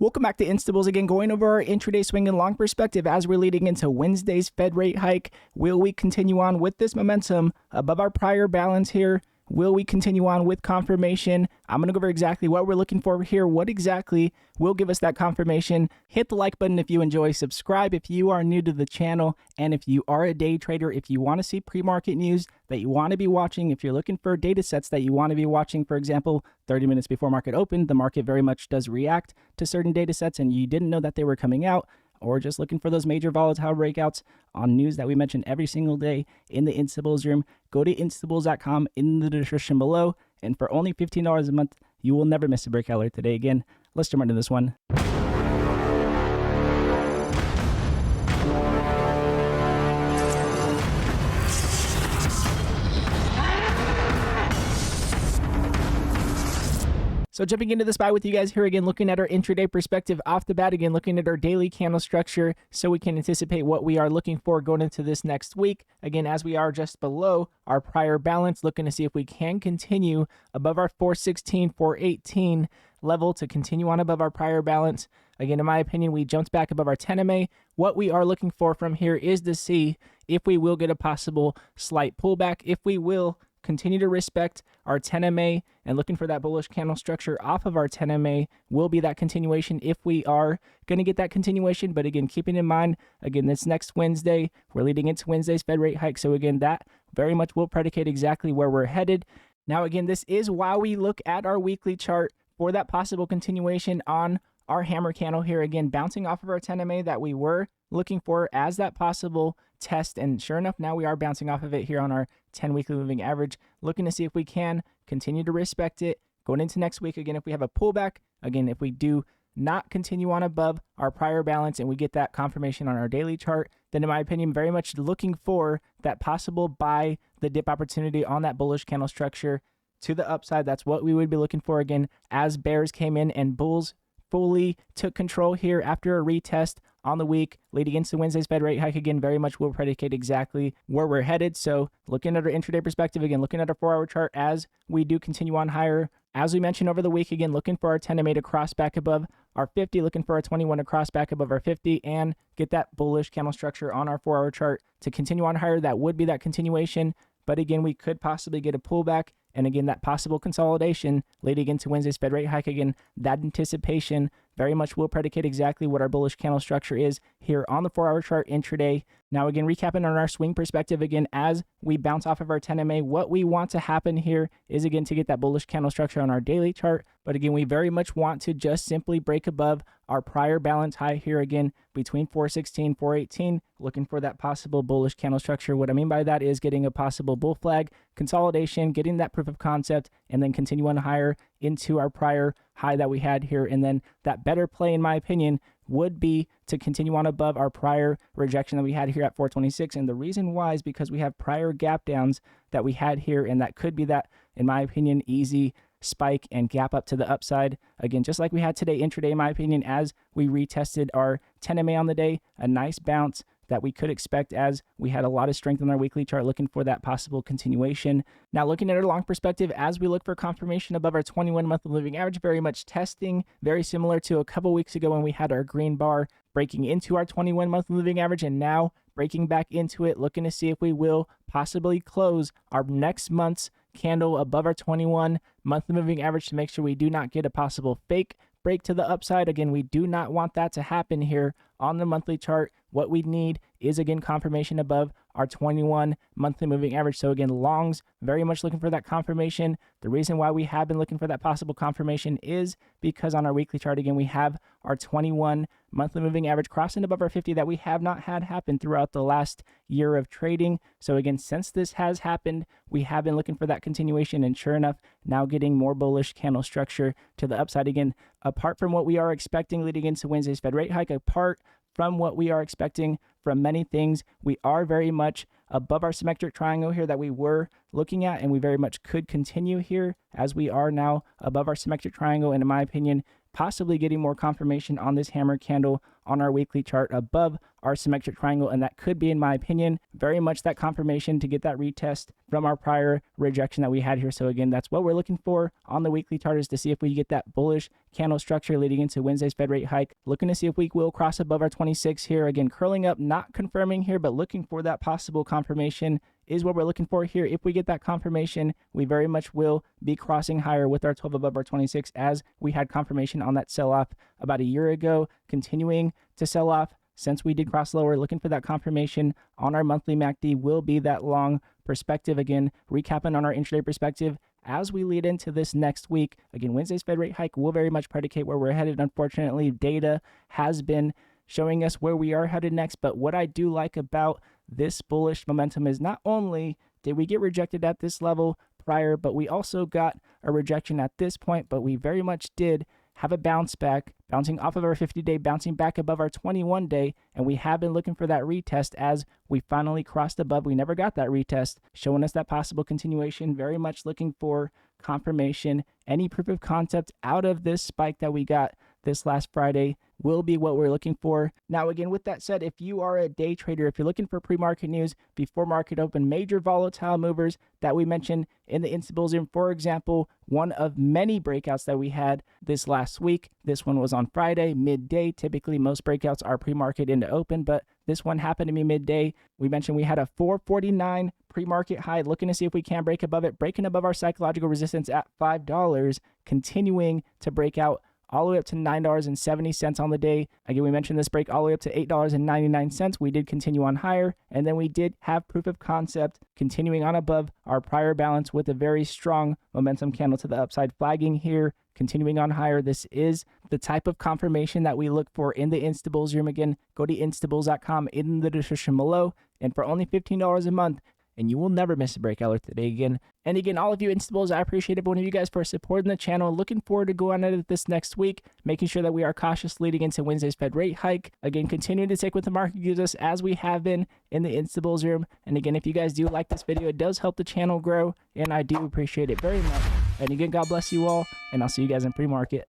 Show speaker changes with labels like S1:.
S1: Welcome back to Instables again, going over our intraday swing and long perspective as we're leading into Wednesday's Fed rate hike. Will we continue on with this momentum above our prior balance here? Will we continue on with confirmation? I'm going to go over exactly what we're looking for here. What exactly will give us that confirmation? Hit the like button if you enjoy. Subscribe if you are new to the channel. And if you are a day trader, if you want to see pre-market news that you want to be watching, if you're looking for data sets that you want to be watching, for example, 30 minutes before market open, the market very much does react to certain data sets and you didn't know that they were coming out, or just looking for those major volatile breakouts on news that we mention every single day in the Instables room, go to instables.com in the description below. And for only $15 a month, you will never miss a breakout alert today. Again, let's jump into this one. So jumping into this buy with you guys here again, looking at our intraday perspective off the bat, again, looking at our daily candle structure so we can anticipate what we are looking for going into this next week. Again, as we are just below our prior balance, looking to see if we can continue above our 416, 418 level to continue on above our prior balance. Again, in my opinion, we jumped back above our 10 MA. What we are looking for from here is to see if we will get a possible slight pullback, if we will continue to respect our 10 MA, and looking for that bullish candle structure off of our 10 MA will be that continuation if we are going to get that continuation. But again, keeping in mind, again, this next Wednesday, we're leading into Wednesday's Fed rate hike. So again, that very much will predicate exactly where we're headed. Now, again, this is why we look at our weekly chart for that possible continuation on our hammer candle here. Again, bouncing off of our 10 MA that we were looking for as that possible test, and sure enough, now we are bouncing off of it here on our 10 weekly moving average, looking to see if we can continue to respect it going into next week. Again, if we have a pullback, again, if we do not continue on above our prior balance and we get that confirmation on our daily chart, then in my opinion, very much looking for that possible buy the dip opportunity on that bullish candle structure to the upside. That's what we would be looking for again as bears came in and bulls fully took control here after a retest on the week leading into Wednesday's Fed rate hike. Again, very much will predicate exactly where we're headed. So looking at our intraday perspective, again, looking at our 4-hour chart as we do continue on higher. As we mentioned over the week, again, looking for our 10 MA to cross back above our 50, looking for our 21 to cross back above our 50 and get that bullish candle structure on our 4-hour chart to continue on higher. That would be that continuation. But again, we could possibly get a pullback. And again, that possible consolidation leading into Wednesday's Fed rate hike, again, that anticipation very much will predicate exactly what our bullish candle structure is here on the 4-hour chart intraday. Now, again, recapping on our swing perspective, again, as we bounce off of our 10 MA, what we want to happen here is, again, to get that bullish candle structure on our daily chart. But again, we very much want to just simply break above our prior balance high here, again, between 416, 418, looking for that possible bullish candle structure. What I mean by that is getting a possible bull flag, consolidation, getting that proof of concept, and then continue on higher into our prior high that we had here. And then that better play, in my opinion, would be to continue on above our prior rejection that we had here at 426. And the reason why is because we have prior gap downs that we had here, and that could be that, in my opinion, easy spike and gap up to the upside. Again, just like we had today intraday, in my opinion, as we retested our 10 MA on the day, a nice bounce that we could expect as we had a lot of strength on our weekly chart, looking for that possible continuation. Now, looking at our long perspective, as we look for confirmation above our 21 monthly moving average, very much testing, very similar to a couple weeks ago when we had our green bar breaking into our 21 monthly moving average and now breaking back into it, looking to see if we will possibly close our next month's candle above our 21 monthly moving average to make sure we do not get a possible fake break to the upside. Again, we do not want that to happen here on the monthly chart. What we need is, again, confirmation above our 21 monthly moving average. So again, longs very much looking for that confirmation. The reason why we have been looking for that possible confirmation is because on our weekly chart, again, we have our 21 monthly moving average crossing above our 50 that we have not had happen throughout the last year of trading. So again, since this has happened, we have been looking for that continuation, and sure enough, now getting more bullish candle structure to the upside. Again, apart from what we are expecting leading into Wednesday's Fed rate hike, apart from what we are expecting from many things, we are very much above our symmetric triangle here that we were looking at, and we very much could continue here as we are now above our symmetric triangle, and in my opinion, possibly getting more confirmation on this hammer candle on our weekly chart above our symmetric triangle, and that could be, in my opinion, very much that confirmation to get that retest from our prior rejection that we had here. So again, that's what we're looking for on the weekly chart, is to see if we get that bullish candle structure leading into Wednesday's Fed rate hike. Looking to see if we will cross above our 26 here. Again, curling up, not confirming here, but looking for that possible confirmation is what we're looking for here. If we get that confirmation, we very much will be crossing higher with our 12 above our 26, as we had confirmation on that sell-off about a year ago, continuing to sell off since we did cross lower. Looking for that confirmation on our monthly MACD will be that long perspective. Again, recapping on our intraday perspective as we lead into this next week. Again, Wednesday's Fed rate hike will very much predicate where we're headed. Unfortunately, data has been showing us where we are headed next, but what I do like about this bullish momentum is not only did we get rejected at this level prior, but we also got a rejection at this point, but we very much did have a bounce back, bouncing off of our 50-day, bouncing back above our 21-day, and we have been looking for that retest as we finally crossed above. We never got that retest, showing us that possible continuation. Very much looking for confirmation. Any proof of concept out of this spike that we got this last Friday will be what we're looking for. Now, again, with that said, if you are a day trader, if you're looking for pre-market news before market open, major volatile movers that we mentioned in the Instabull Zoom, for example, one of many breakouts that we had this last week. This one was on Friday, midday. Typically, most breakouts are pre-market into open, but this one happened to be midday. We mentioned we had a 449 pre-market high, looking to see if we can break above it, breaking above our psychological resistance at $5, continuing to break out all the way up to $9.70 on the day. Again, we mentioned this break all the way up to $8.99. We did continue on higher, and then we did have proof of concept continuing on above our prior balance with a very strong momentum candle to the upside, flagging here, continuing on higher. This is the type of confirmation that we look for in the Instabulls room. Again, go to instabulls.com in the description below, and for only $15 a month, and you will never miss a breakout alert today again. And again, all of you Instabulls, I appreciate every one of you guys for supporting the channel. Looking forward to going at it this next week, making sure that we are cautious leading into Wednesday's Fed rate hike. Again, continuing to take what the market gives us as we have been in the Instabulls room. And again, if you guys do like this video, it does help the channel grow, and I do appreciate it very much. And again, God bless you all, and I'll see you guys in pre-market.